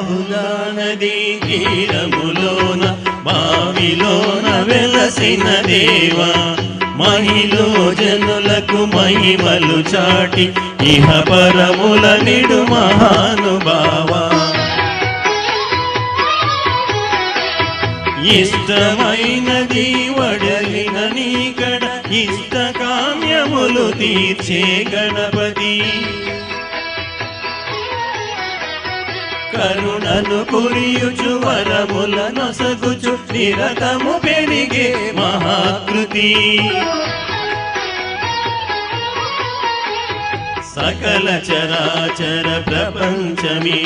యమునా నదీ తీరములోన బావిలోన వెలసిన దేవా, మహిలో జనులకు మహిమలు చాటి ఇహ పరముల నిడు మహానుభావా. ఇష్టమైనది వడలిన నీకడ ఇష్ట కామ్యములు తీర్చే గణపతి, కరుణను కురియుచు వరముల నొసగుచు నిరతము పెరిగే మహాకృతి. సకల చరాచర ప్రపంచమే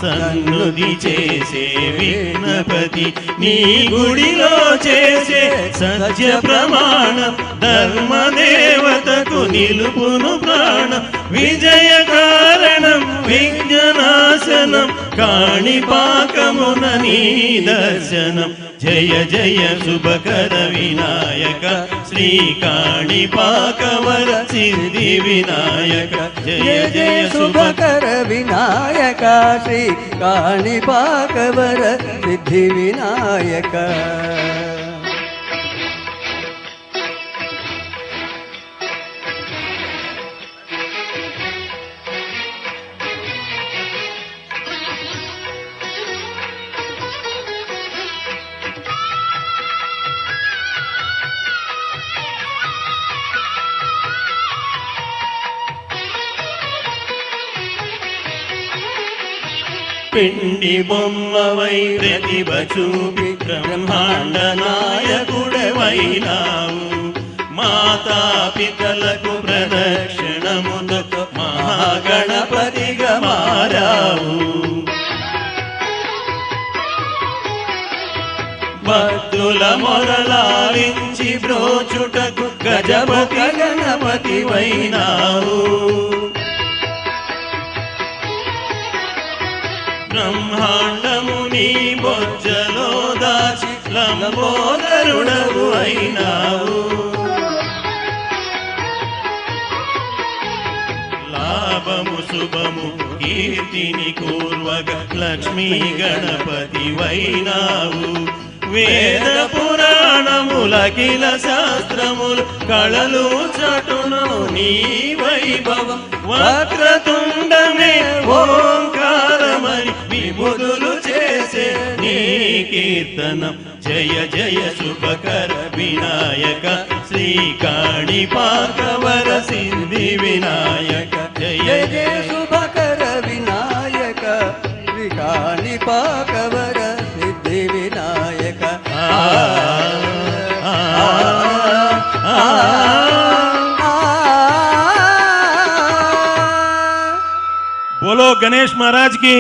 సన్నుది చేసే విఘ్నపతి, నీ గుడిలో చేసే సత్య ప్రమాణం ధర్మదేవతకు నిలుపును ప్రాణం. విజయ కారణం విఘ్ననాశనం కాణిపాకమున నీ దర్శనం. జయ జయ శుభకర వినాయక శ్రీ కాణిపాకవర సిద్ధి వినాయక. జయ జయ శుభకర వినాయక శ్రీ కాణిపాకవర సిద్ధి వినాయక. పిండి బొమ్మవై ప్రతిభ చూపి బ్రహ్మాండ నాయకుడవైనావు, మాతా పితలకు ప్రదక్షిణముతో మహాగణపతిగా మారావు. భక్తుల మొరలాలించి బ్రోచుటకు గజపతి గణపతి వైనావు. బ్రహ్మాండము నీ బొజ్జలో దాచి లంబోదరుడవు అయినావు. లాభము శుభము కీర్తిని కూర్వగ లక్ష్మీ గణపతి వైనావు. వేద పురాణములకిల శాస్త్రములు కళలు చటును నీ వైభవం. వక్రతుండమే ఓంకారమని విభుదులు చేసే నీ కీర్తనం. జయ జయ శుభకర వినాయక శ్రీ కాణిపాకవర సిద్ధి వినాయక. జయ జయ శుభకర వినాయక శ్రీ కాణిపాకవర సిద్ధి వినాయక. बोलो गणेश महाराज की।